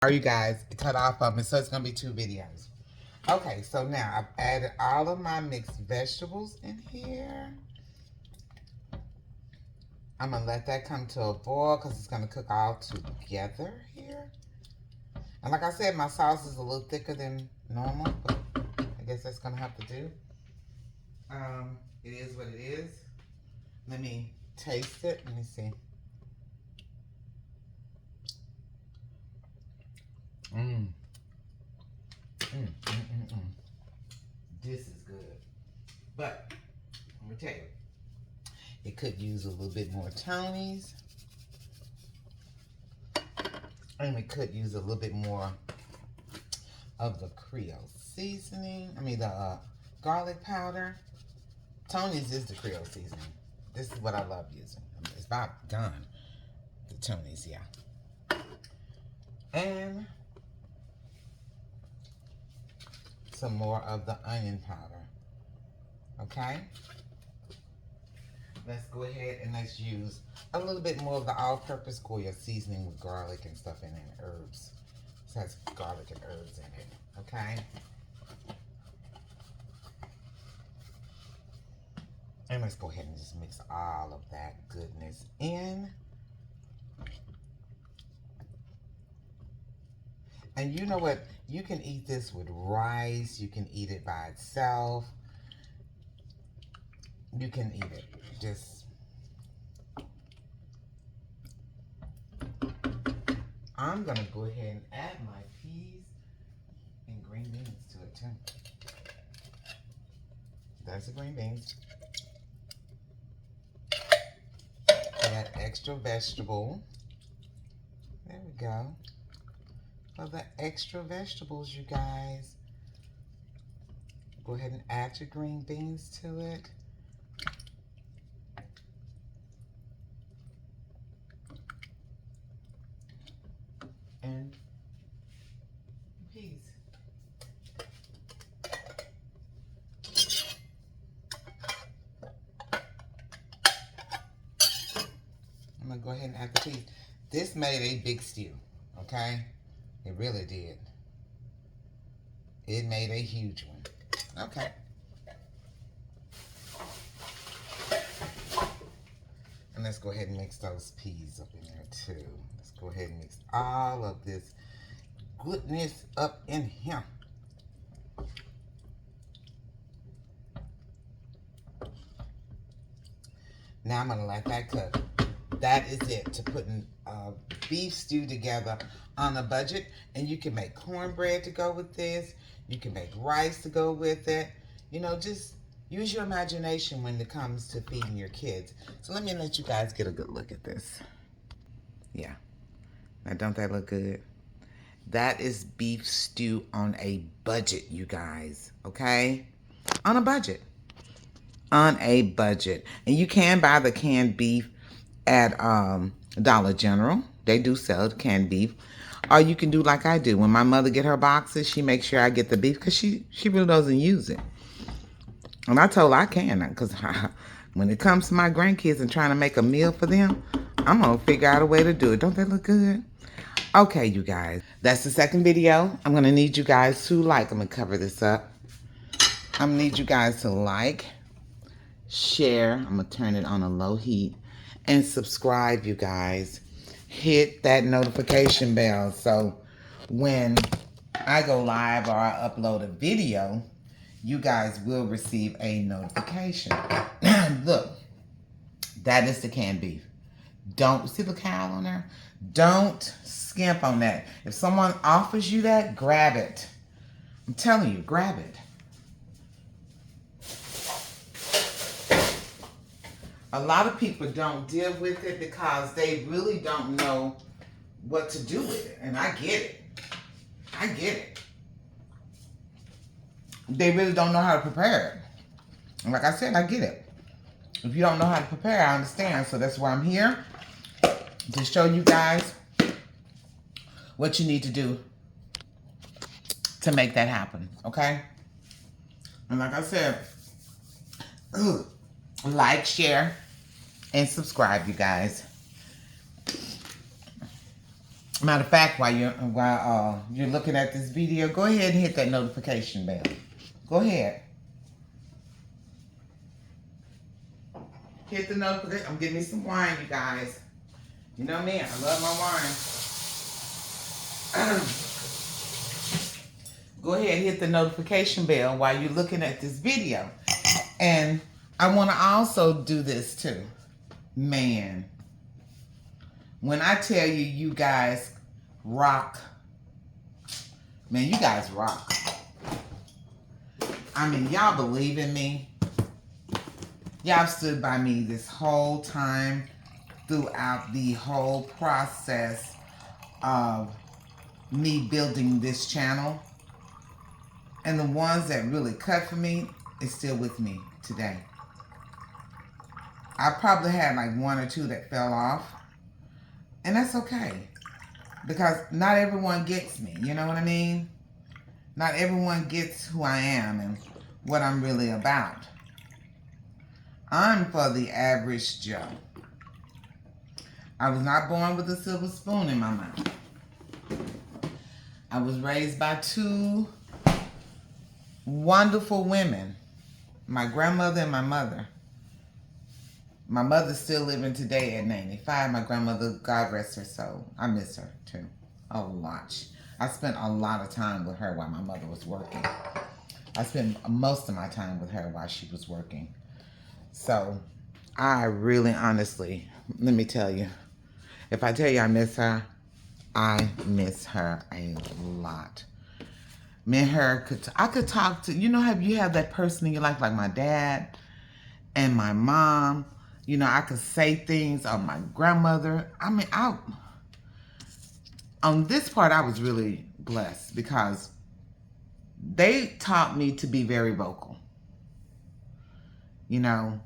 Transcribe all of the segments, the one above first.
Are you guys cut off of me? So it's gonna be two videos. Okay, so now I've added all of my mixed vegetables in here. I'm gonna let that come to a boil because it's gonna cook all together here. And like I said, my sauce is a little thicker than normal, but I guess that's gonna have to do. It is what it is. Let me taste it. Let me see. Mmm. This is good. But let me tell you, it could use a little bit more Tony's. And it could use a little bit more of the Creole seasoning. I mean the garlic powder. Tony's is the Creole seasoning. This is what I love using. It's about done. The Tony's, yeah. And some more of the onion powder. Okay? Let's go ahead and let's use a little bit more of the all-purpose Goya seasoning with garlic and stuff in it, and herbs. It has garlic and herbs in it, okay? And let's go ahead and just mix all of that goodness in. And you know what? You can eat this with rice. You can eat it by itself. You can eat it. Just, I'm gonna go ahead and add my peas and green beans to it too. That's the green beans. For that extra vegetable. There we go. For the extra vegetables, you guys. Go ahead and add your green beans to it. And peas. I'm gonna go ahead and add the peas. This made a big stew, okay? It really did. It made a huge one. Okay. And let's go ahead and mix those peas up in there too. Let's go ahead and mix all of this goodness up in here. Now I'm gonna let that cook. That is it to putting beef stew together on a budget. And you can make cornbread to go with this. You can make rice to go with it. You know, just use your imagination when it comes to feeding your kids. So let me let you guys get a good look at this. Yeah. Now, don't that look good? That is beef stew on a budget, you guys. Okay? On a budget. On a budget. And you can buy the canned beef at Dollar General. They do sell canned beef. Or you can do like I do. When my mother get her boxes, she makes sure I get the beef because she really doesn't use it. And I told her I can, because when it comes to my grandkids and trying to make a meal for them, I'm going to figure out a way to do it. Don't that look good? Okay, you guys. That's the second video. I'm going to need you guys to like. I'm going to cover this up. I'm going to need you guys to like, share. I'm going to turn it on a low heat. And subscribe, you guys. Hit that notification bell so when I go live or I upload a video, you guys will receive a notification. Look, that is the canned beef. Don't see the cow on there? Don't skimp on that. If someone offers you that, grab it. I'm telling you, grab it. A lot of people don't deal with it because they really don't know what to do with it. And I get it. I get it. They really don't know how to prepare it. And like I said, I get it. If you don't know how to prepare, I understand. So that's why I'm here, to show you guys what you need to do to make that happen. Okay? And like I said, like, share, and subscribe, you guys. Matter of fact, while you're looking at this video, go ahead and hit that notification bell. Go ahead. Hit the notification. I'm getting me some wine, you guys. You know me, I love my wine. Go ahead and hit the notification bell while you're looking at this video. And I want to also do this too. Man, when I tell you, you guys rock. Man, you guys rock. I mean, y'all believe in me. Y'all stood by me this whole time throughout the whole process of me building this channel. And the ones that really cut for me is still with me today. I probably had like one or two that fell off. And that's okay. Because not everyone gets me. You know what I mean? Not everyone gets who I am and what I'm really about. I'm for the average Joe. I was not born with a silver spoon in my mouth. I was raised by two wonderful women, my grandmother and my mother. My mother's still living today at 95. My grandmother, God rest her soul. I miss her too, a lot. I spent a lot of time with her while my mother was working. I spent most of my time with her while she was working. So I really, honestly, let me tell you, if I tell you I miss her a lot. Me and her I could talk to, you know, you have that person in your life like my dad and my mom. You know, I could say things on my grandmother. I mean, on this part, I was really blessed because they taught me to be very vocal. You know,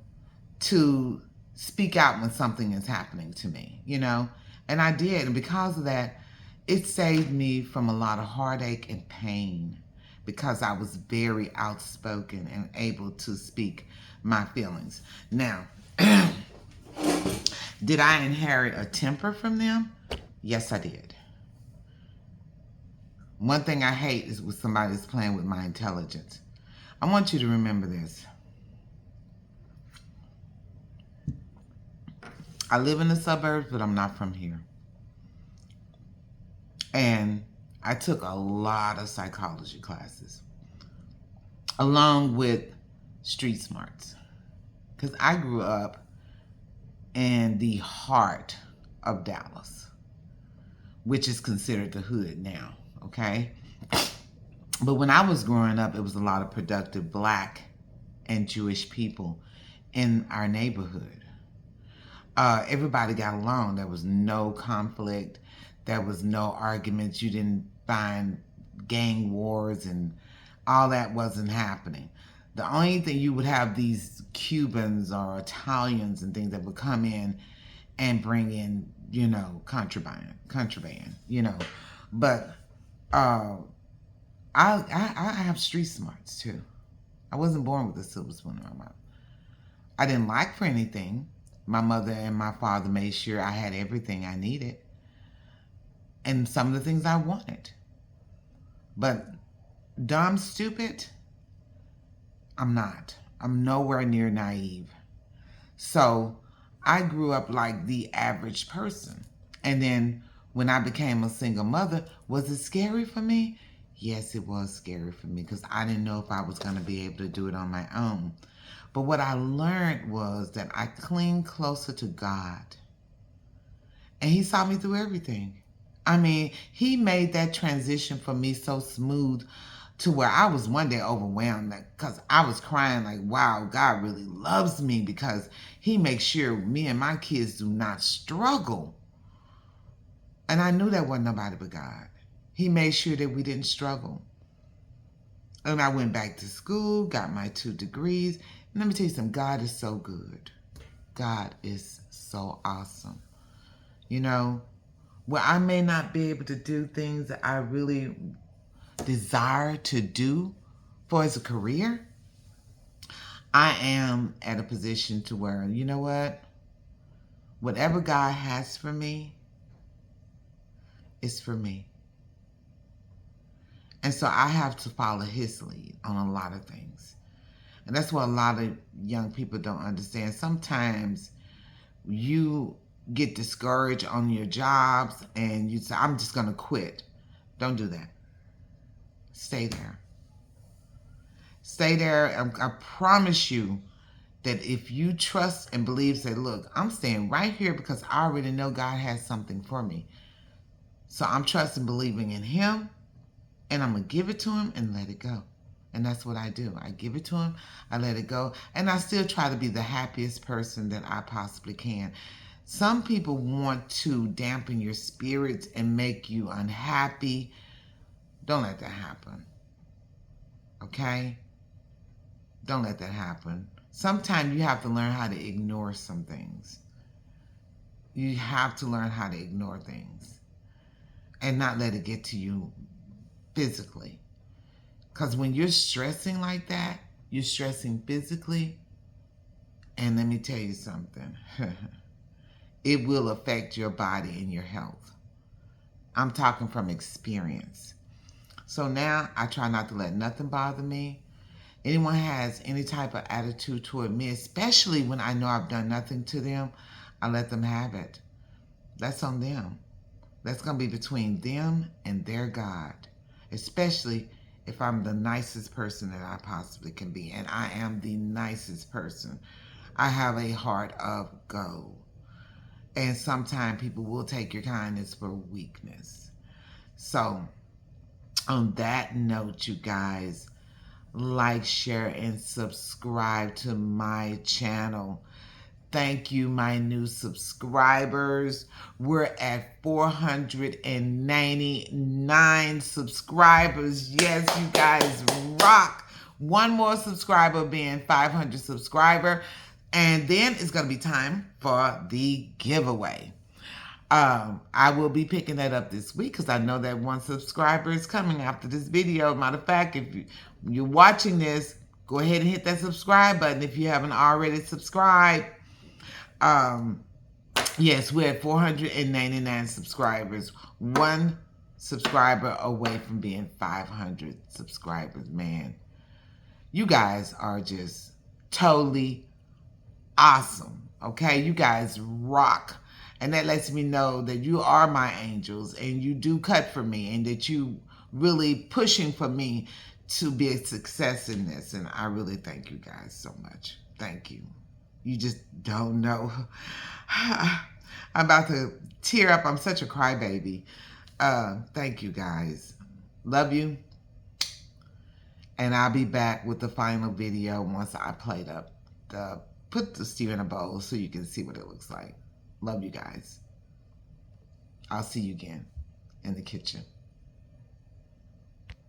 to speak out when something is happening to me, you know. And I did. And because of that, it saved me from a lot of heartache and pain because I was very outspoken and able to speak my feelings. Now, did I inherit a temper from them? Yes, I did. One thing I hate is when somebody's playing with my intelligence. I want you to remember this. I live in the suburbs, but I'm not from here. And I took a lot of psychology classes along with street smarts because I grew up in the heart of Dallas, which is considered the hood now, okay? But when I was growing up, it was a lot of productive Black and Jewish people in our neighborhood. Everybody got along. There was no conflict. There was no arguments. You didn't find gang wars and all that wasn't happening. The only thing you would have these Cubans or Italians and things that would come in and bring in, you know, contraband, you know. But I have street smarts too. I wasn't born with a silver spoon in my mouth. I didn't lack for anything. My mother and my father made sure I had everything I needed and some of the things I wanted. But dumb, stupid, I'm not. I'm nowhere near naive. So I grew up like the average person. And then when I became a single mother, was it scary for me? Yes, it was scary for me because I didn't know if I was going to be able to do it on my own. But what I learned was that I clinged closer to God. And He saw me through everything. I mean, He made that transition for me so smooth to where I was one day overwhelmed because I was crying like, wow, God really loves me because He makes sure me and my kids do not struggle. And I knew that wasn't nobody but God. He made sure that we didn't struggle. And I went back to school, got my 2 degrees. And let me tell you something, God is so good. God is so awesome. You know, where I may not be able to do things that I really desire to do for as a career, I am at a position to where, you know what? Whatever God has for me It's for me. And so I have to follow his lead on a lot of things. And that's what a lot of young people don't understand. Sometimes you get discouraged on your jobs and you say, I'm just going to quit. Don't do that. Stay there. Stay there. I promise you that if you trust and believe, say, look, I'm staying right here because I already know God has something for me. So I'm trusting, believing in him, and I'm going to give it to him and let it go. And that's what I do. I give it to him, I let it go, and I still try to be the happiest person that I possibly can. Some people want to dampen your spirits and make you unhappy. Don't let that happen. Okay? Don't let that happen. Sometimes you have to learn how to ignore some things. You have to learn how to ignore things and not let it get to you physically. Because when you're stressing like that, you're stressing physically. And let me tell you something. It will affect your body and your health. I'm talking from experience. So now I try not to let nothing bother me. Anyone has any type of attitude toward me, especially when I know I've done nothing to them, I let them have it. That's on them. That's going to be between them and their God, especially if I'm the nicest person that I possibly can be. And I am the nicest person. I have a heart of gold. And sometimes people will take your kindness for weakness. So, on that note, you guys, like, share, and subscribe to my channel. Thank you, my new subscribers. We're at 499 subscribers. Yes, you guys rock. One more subscriber being 500 subscriber. And then it's going to be time for the giveaway. I will be picking that up this week because I know that one subscriber is coming after this video. Matter of fact, if you're watching this, go ahead and hit that subscribe button if you haven't already subscribed. Yes, we're at 499 subscribers. One subscriber away from being 500 subscribers, man. You guys are just totally awesome, okay? You guys rock. And that lets me know that you are my angels and you do cut for me and that you really pushing for me to be a success in this. And I really thank you guys so much. Thank you. You just don't know. I'm about to tear up. I'm such a crybaby. Thank you guys. Love you. And I'll be back with the final video once I plate up put the stew in a bowl so you can see what it looks like. Love you guys. I'll see you again in the kitchen.